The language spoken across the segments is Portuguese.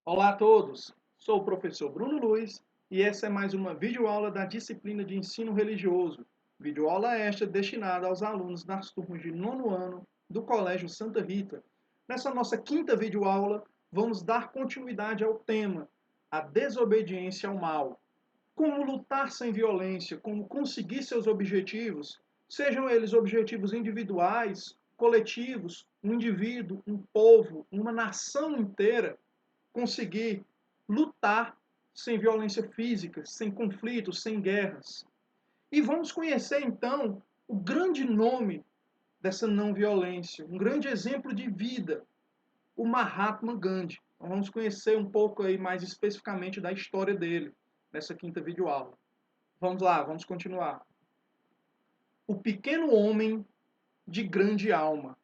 Olá a todos, sou o professor Bruno Luiz e essa é mais uma videoaula da disciplina de ensino religioso. Videoaula esta destinada aos alunos das turmas de nono ano do Colégio Santa Rita. Nessa nossa quinta videoaula, vamos dar continuidade ao tema a desobediência ao mal. Como lutar sem violência, como conseguir seus objetivos, sejam eles objetivos individuais, coletivos, um indivíduo, um povo, uma nação inteira, conseguir lutar sem violência física, sem conflitos, sem guerras. E vamos conhecer então o grande nome dessa não violência, um grande exemplo de vida, o Mahatma Gandhi. Então vamos conhecer um pouco aí mais especificamente da história dele nessa quinta videoaula. Vamos lá, vamos continuar. O pequeno homem de grande alma,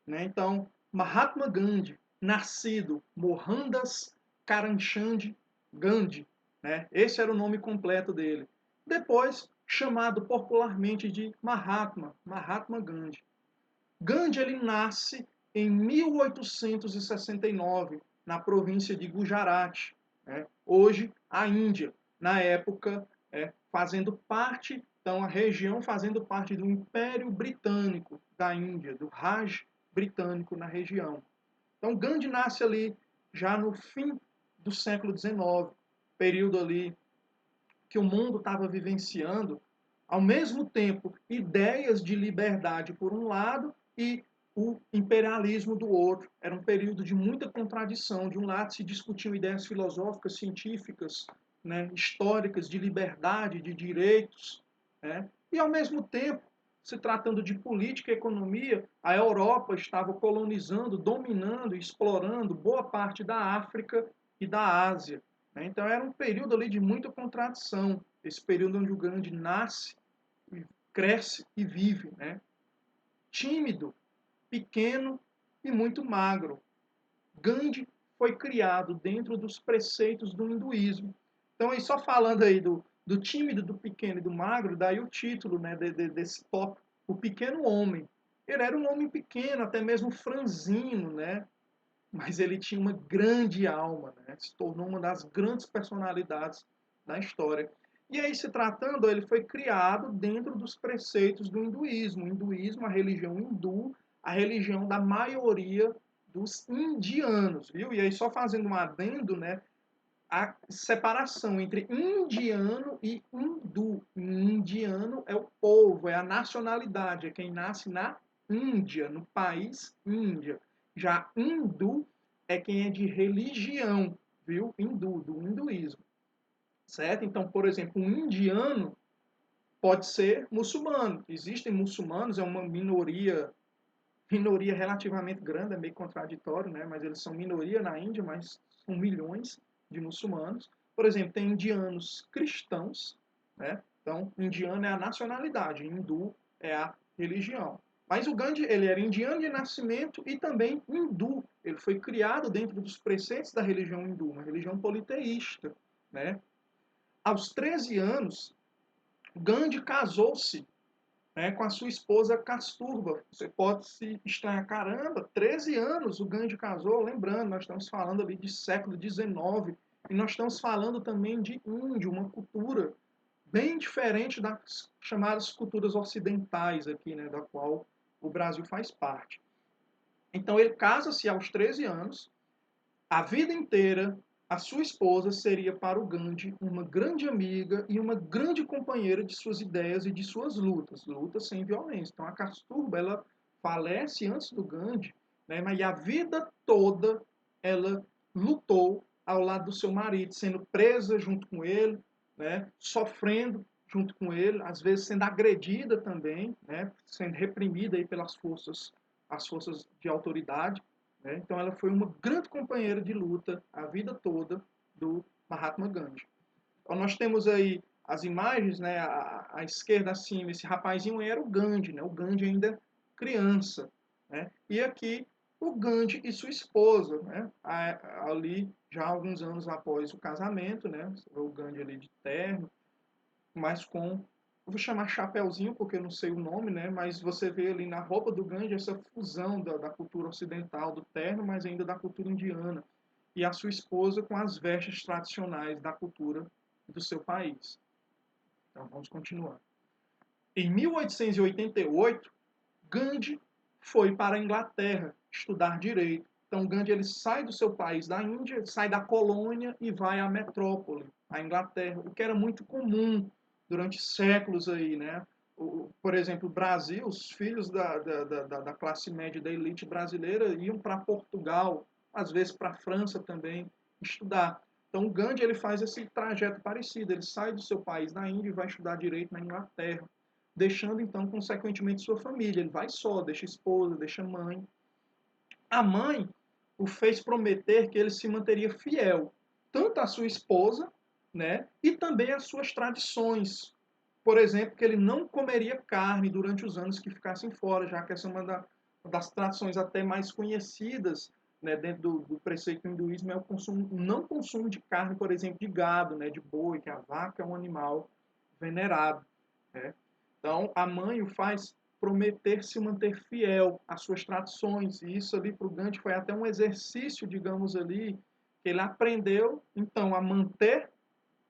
né? Então, Mahatma Gandhi, nascido Mohandas Karamchand Gandhi, né? Esse era o nome completo dele. Depois, chamado popularmente de Mahatma, Mahatma Gandhi. Gandhi ele nasce em 1869, na província de Gujarat, né? Hoje a Índia, na época fazendo parte, então a região fazendo parte do Império Britânico da Índia, do Raj britânico na região. Então Gandhi nasce ali já no fim do século XIX, período ali que o mundo estava vivenciando, ao mesmo tempo, ideias de liberdade por um lado e o imperialismo do outro. Era um período de muita contradição. De um lado se discutiam ideias filosóficas, científicas, né, históricas, de liberdade, de direitos, né? E ao mesmo tempo, se tratando de política e economia, a Europa estava colonizando, dominando, explorando boa parte da África e da Ásia. Então era um período ali de muita contradição, esse período onde o Gandhi nasce, cresce e vive, né? Tímido, pequeno e muito magro. Gandhi foi criado dentro dos preceitos do hinduísmo. Então, aí só falando aí do tímido, do pequeno e do magro, daí o título, né, desse tópico, o pequeno homem. Ele era um homem pequeno, até mesmo franzino, né? Mas ele tinha uma grande alma, né? Se tornou uma das grandes personalidades da história. E aí, se tratando, ele foi criado dentro dos preceitos do hinduísmo. O hinduísmo, a religião hindu, a religião da maioria dos indianos, viu? E aí, só fazendo um adendo, né? A separação entre indiano e hindu. Indiano é o povo, é a nacionalidade, é quem nasce na Índia, no país Índia. Já hindu é quem é de religião, viu? Hindu, do hinduísmo. Certo? Então, por exemplo, um indiano pode ser muçulmano. Existem muçulmanos, é uma minoria relativamente grande, é meio contraditório, né? Mas eles são minoria na Índia, mas são milhões de muçulmanos. Por exemplo, tem indianos cristãos, né? Então, indiano é a nacionalidade, hindu é a religião. Mas o Gandhi, ele era indiano de nascimento e também hindu. Ele foi criado dentro dos preceitos da religião hindu, uma religião politeísta, né? Aos 13 anos, Gandhi casou-se, né, com a sua esposa Kasturba. Você pode se estranhar, caramba, 13 anos o Gandhi casou, lembrando, nós estamos falando ali de século XIX, e nós estamos falando também de índio, uma cultura bem diferente das chamadas culturas ocidentais aqui, né, da qual o Brasil faz parte. Então ele casa-se aos 13 anos, a vida inteira, a sua esposa seria para o Gandhi uma grande amiga e uma grande companheira de suas ideias e de suas lutas, lutas sem violência. Então a Kasturba, ela falece antes do Gandhi, né, mas a vida toda ela lutou ao lado do seu marido, sendo presa junto com ele, né, sofrendo junto com ele, às vezes sendo agredida também, né, sendo reprimida aí pelas forças, as forças de autoridade. Né? Então ela foi uma grande companheira de luta a vida toda do Mahatma Gandhi. Então nós temos aí as imagens, né, à esquerda acima, esse rapazinho era o Gandhi, né, o Gandhi ainda criança. Né? E aqui o Gandhi e sua esposa, né, ali já alguns anos após o casamento, né, o Gandhi ali de terno, mas com, eu vou chamar chapéuzinho porque eu não sei o nome, né? Mas você vê ali na roupa do Gandhi essa fusão da cultura ocidental, do terno, mas ainda da cultura indiana. e a sua esposa com as vestes tradicionais da cultura do seu país. Então vamos continuar. Em 1888, Gandhi foi para a Inglaterra estudar direito. Então Gandhi ele sai do seu país da Índia, sai da colônia e vai à metrópole, à Inglaterra, o que era muito comum durante séculos aí, né? Por exemplo, o Brasil, os filhos da classe média da elite brasileira iam para Portugal, às vezes para a França também, estudar. Então o Gandhi ele faz esse trajeto parecido, ele sai do seu país da Índia e vai estudar direito na Inglaterra, deixando então consequentemente sua família. Ele vai só, deixa esposa, deixa mãe. A mãe o fez prometer que ele se manteria fiel tanto à sua esposa, né, e também às suas tradições. Por exemplo, que ele não comeria carne durante os anos que ficassem fora, já que essa é uma das tradições até mais conhecidas, né, dentro do preceito hinduísmo, é o não consumo de carne, por exemplo, de gado, né, de boi, que a vaca é um animal venerado. Né? Então, a mãe o faz prometer se manter fiel às suas tradições. E isso ali para o Gandhi foi até um exercício, digamos ali, que ele aprendeu, então, a manter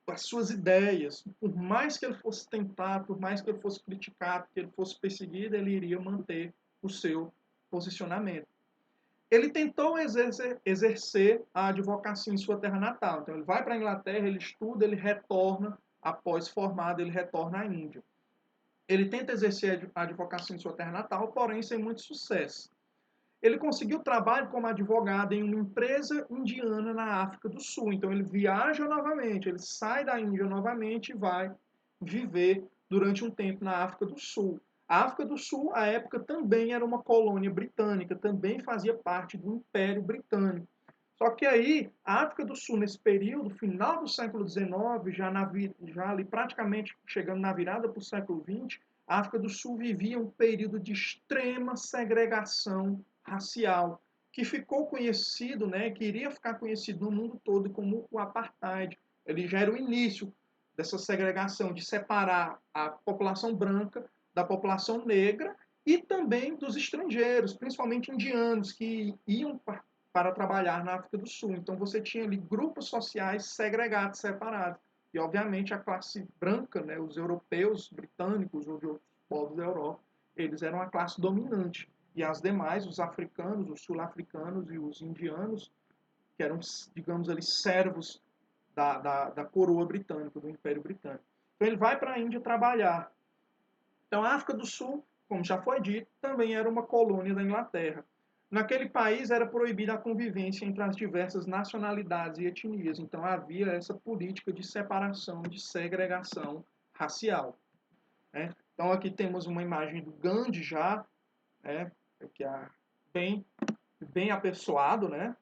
as suas ideias. Por mais que ele fosse tentado, por mais que ele fosse criticado, que ele fosse perseguido, ele iria manter o seu posicionamento. Ele tentou exercer a advocacia em sua terra natal. Então, ele vai para a Inglaterra, ele estuda, ele retorna, após formado, ele retorna à Índia. Ele tenta exercer a advocacia em sua terra natal, porém sem muito sucesso. Ele conseguiu trabalho como advogado em uma empresa indiana na África do Sul. Então ele viaja novamente, ele sai da Índia novamente e vai viver durante um tempo na África do Sul. A África do Sul, à época, também era uma colônia britânica, também fazia parte do Império Britânico. Só que aí, a África do Sul, nesse período, final do século XIX, já ali praticamente chegando na virada para o século XX, a África do Sul vivia um período de extrema segregação racial, que ficou conhecido, né, que iria ficar conhecido no mundo todo como o apartheid. Ele já era o início dessa segregação, de separar a população branca da população negra e também dos estrangeiros, principalmente indianos, que iam para trabalhar na África do Sul. Então você tinha ali grupos sociais segregados, separados. E obviamente a classe branca, né, os europeus, britânicos ou de outros povos da Europa, eles eram a classe dominante. E as demais, os africanos, os sul-africanos e os indianos, que eram, digamos ali, servos da coroa britânica, do Império Britânico. Então ele vai para a Índia trabalhar. Então a África do Sul, como já foi dito, também era uma colônia da Inglaterra. Naquele país era proibida a convivência entre as diversas nacionalidades e etnias, então havia essa política de separação, de segregação racial. Né? Então aqui temos uma imagem do Gandhi já, né, que é bem apessoado, né,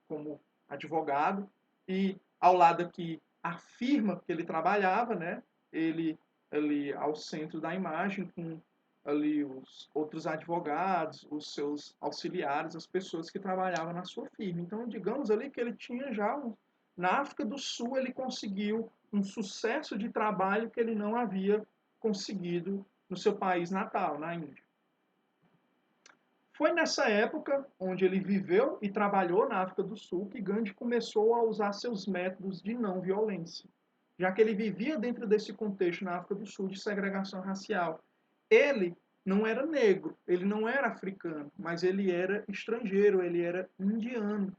como advogado, e ao lado aqui a firma que ele trabalhava, né, ele ali ao centro da imagem com ali os outros advogados, os seus auxiliares, as pessoas que trabalhavam na sua firma. Então, digamos ali que ele tinha já na África do Sul ele conseguiu um sucesso de trabalho que ele não havia conseguido no seu país natal, na Índia. Foi nessa época, onde ele viveu e trabalhou na África do Sul, que Gandhi começou a usar seus métodos de não violência, já que ele vivia dentro desse contexto na África do Sul de segregação racial. Ele não era negro, ele não era africano, mas ele era estrangeiro, ele era indiano.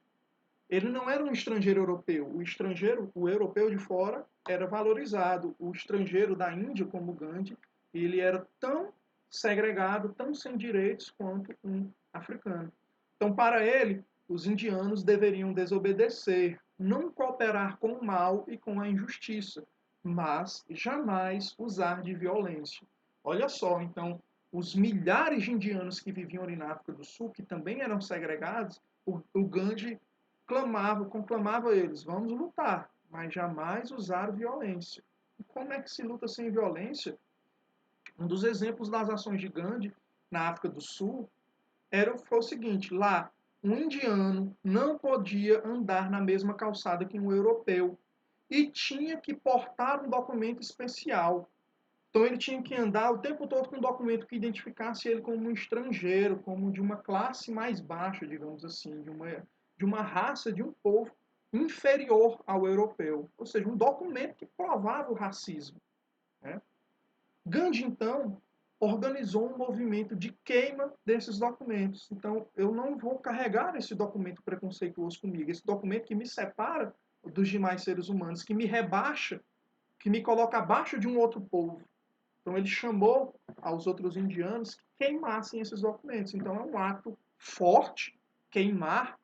Ele não era um estrangeiro europeu. O estrangeiro, o europeu de fora, era valorizado. O estrangeiro da Índia, como Gandhi, ele era tão segregado, tão sem direitos quanto um africano. Então, para ele, os indianos deveriam desobedecer, não cooperar com o mal e com a injustiça, mas jamais usar de violência. Olha só, então, os milhares de indianos que viviam ali na África do Sul, que também eram segregados, o Gandhi conclamava eles, vamos lutar, mas jamais usar violência. E como é que se luta sem violência? Um dos exemplos das ações de Gandhi na África do Sul foi o seguinte, lá um indiano não podia andar na mesma calçada que um europeu e tinha que portar um documento especial. Então ele tinha que andar o tempo todo com um documento que identificasse ele como um estrangeiro, como de uma classe mais baixa, digamos assim, de uma raça, de um povo inferior ao europeu. Ou seja, um documento que provava o racismo. Né? Gandhi, então, organizou um movimento de queima desses documentos. Então, eu não vou carregar esse documento preconceituoso comigo, esse documento que me separa dos demais seres humanos, que me rebaixa, que me coloca abaixo de um outro povo. Então, ele chamou aos outros indianos que queimassem esses documentos. Então, é um ato forte, queimar,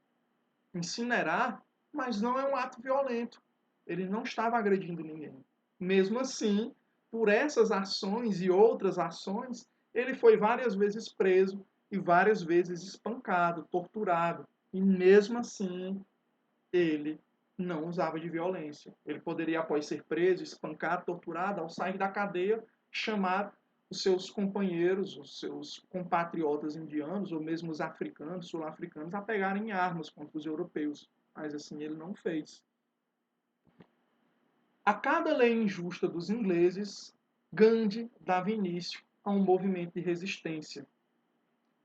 incinerar, mas não é um ato violento. Ele não estava agredindo ninguém. Mesmo assim, por essas ações e outras ações, ele foi várias vezes preso e várias vezes espancado, torturado. E mesmo assim, ele não usava de violência. Ele poderia, após ser preso, espancado, torturado, ao sair da cadeia, chamar os seus companheiros, os seus compatriotas indianos, ou mesmo os africanos, sul-africanos, a pegarem armas contra os europeus. Mas assim ele não fez. A cada lei injusta dos ingleses, Gandhi dava início a um movimento de resistência.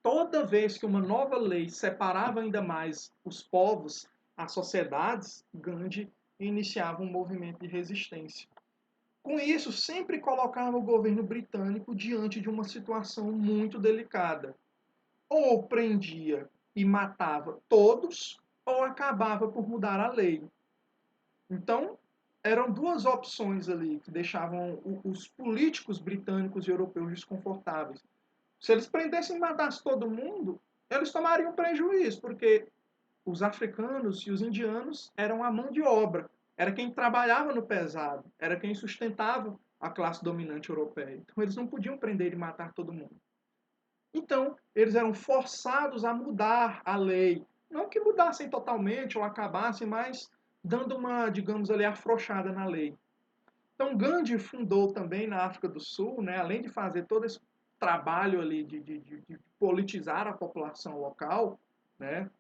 Toda vez que uma nova lei separava ainda mais os povos, as sociedades, Gandhi iniciava um movimento de resistência. Com isso, sempre colocava o governo britânico diante de uma situação muito delicada. Ou prendia e matava todos, ou acabava por mudar a lei. Então, eram duas opções ali que deixavam os políticos britânicos e europeus desconfortáveis. Se eles prendessem e matassem todo mundo, eles tomariam prejuízo, porque os africanos e os indianos eram a mão de obra, era quem trabalhava no pesado, era quem sustentava a classe dominante europeia. Então eles não podiam prender e matar todo mundo. Então, eles eram forçados a mudar a lei. Não que mudassem totalmente ou acabassem, mas dando uma, digamos ali, afrouxada na lei. Então, Gandhi fundou também na África do Sul, né, além de fazer todo esse trabalho ali de politizar a população local, né,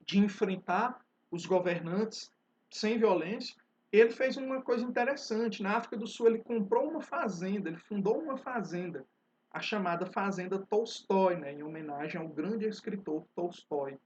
de enfrentar os governantes sem violência, ele fez uma coisa interessante. Na África do Sul, ele comprou uma fazenda, ele fundou uma fazenda, a chamada Fazenda Tolstói, né, em homenagem ao grande escritor Tolstói.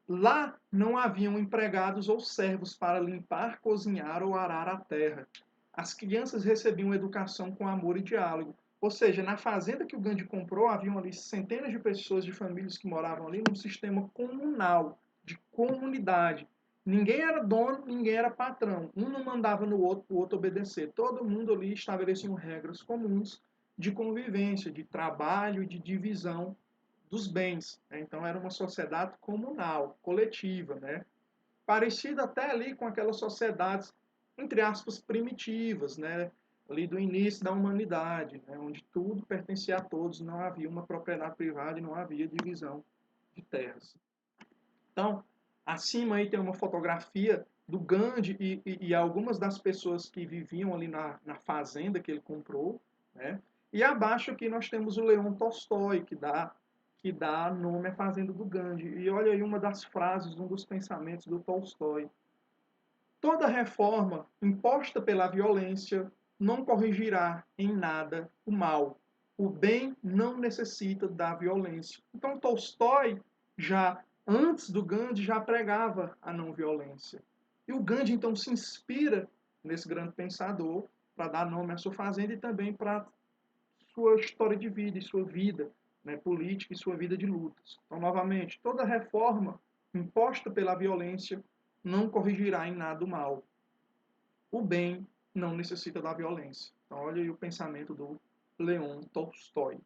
Lá não haviam empregados ou servos para limpar, cozinhar ou arar a terra. As crianças recebiam educação com amor e diálogo. Ou seja, na fazenda que o Gandhi comprou, haviam ali centenas de pessoas, de famílias que moravam ali num sistema comunal, de comunidade. Ninguém era dono, ninguém era patrão. Um não mandava no outro, o outro obedecer. Todo mundo ali estabeleciam regras comuns de convivência, de trabalho e de divisão dos bens. Né? Então era uma sociedade comunal, coletiva, né? Parecida até ali com aquelas sociedades, entre aspas, primitivas, né? Ali do início da humanidade, né? Onde tudo pertencia a todos, não havia uma propriedade privada e não havia divisão de terras. Então, acima aí tem uma fotografia do Gandhi e algumas das pessoas que viviam ali na fazenda que ele comprou, né? E abaixo aqui nós temos o Leon Tolstói, que dá nome à fazenda do Gandhi. E olha aí uma das frases, um dos pensamentos do Tolstói. Toda reforma imposta pela violência não corrigirá em nada o mal. O bem não necessita da violência. Então Tolstói, já antes do Gandhi, já pregava a não violência. E o Gandhi então se inspira nesse grande pensador para dar nome à sua fazenda e também para sua história de vida e sua vida, né, política e sua vida de lutas. Então, novamente, toda reforma imposta pela violência não corrigirá em nada o mal. O bem não necessita da violência. Então, olha aí o pensamento do Leon Tolstói.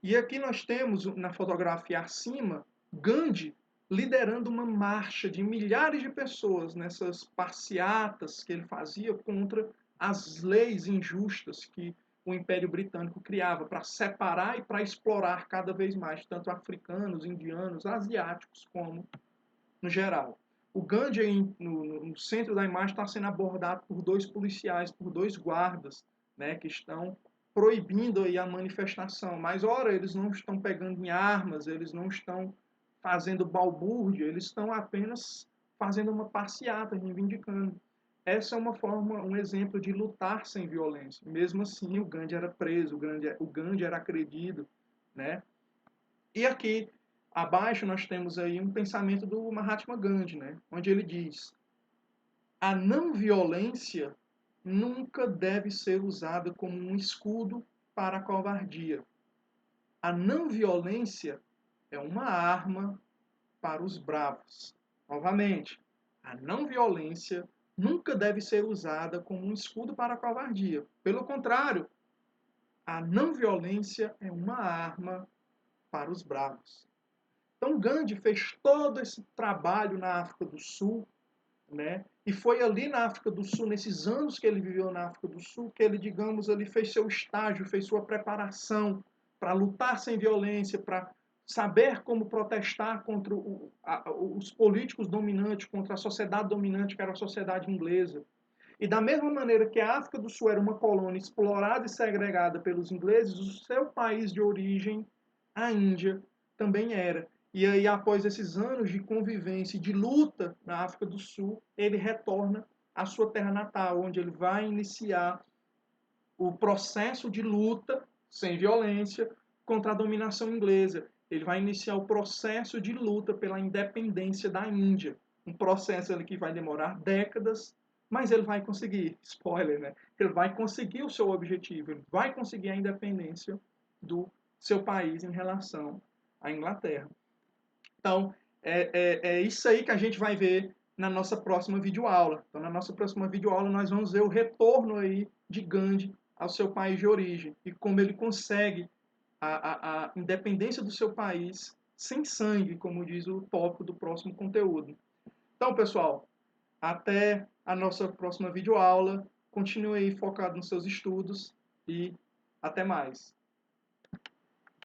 E aqui nós temos, na fotografia acima, Gandhi liderando uma marcha de milhares de pessoas nessas passeatas que ele fazia contra as leis injustas que o Império Britânico criava para separar e para explorar cada vez mais, tanto africanos, indianos, asiáticos, como no geral. O Gandhi, no centro da imagem, está sendo abordado por dois policiais, por dois guardas, né, que estão proibindo aí a manifestação. Mas, ora, eles não estão pegando em armas, eles não estão fazendo balbúrdia, eles estão apenas fazendo uma passeata, reivindicando. Essa é uma forma, um exemplo de lutar sem violência. Mesmo assim, o Gandhi era preso, o Gandhi era agredido, né? E aqui Abaixo nós temos aí um pensamento do Mahatma Gandhi, né? Onde ele diz: a não violência nunca deve ser usada como um escudo para a covardia. A não violência é uma arma para os bravos. Novamente, a não violência nunca deve ser usada como um escudo para a covardia. Pelo contrário, a não violência é uma arma para os bravos. Então Gandhi fez todo esse trabalho na África do Sul, né? E foi ali na África do Sul, nesses anos que ele viveu na África do Sul, que ele, digamos, ele fez seu estágio, fez sua preparação para lutar sem violência, para saber como protestar contra os políticos dominantes, contra a sociedade dominante, que era a sociedade inglesa. E da mesma maneira que a África do Sul era uma colônia explorada e segregada pelos ingleses, o seu país de origem, a Índia, também era. E aí, após esses anos de convivência e de luta na África do Sul, ele retorna à sua terra natal, onde ele vai iniciar o processo de luta sem violência contra a dominação inglesa. Ele vai iniciar o processo de luta pela independência da Índia. Um processo ali que vai demorar décadas, mas ele vai conseguir. Spoiler, né? Ele vai conseguir o seu objetivo, ele vai conseguir a independência do seu país em relação à Inglaterra. Então, é isso aí que a gente vai ver na nossa próxima videoaula. Então, na nossa próxima videoaula, nós vamos ver o retorno aí de Gandhi ao seu país de origem e como ele consegue a independência do seu país sem sangue, como diz o tópico do próximo conteúdo. Então, pessoal, até a nossa próxima videoaula. Continue aí focado nos seus estudos e até mais.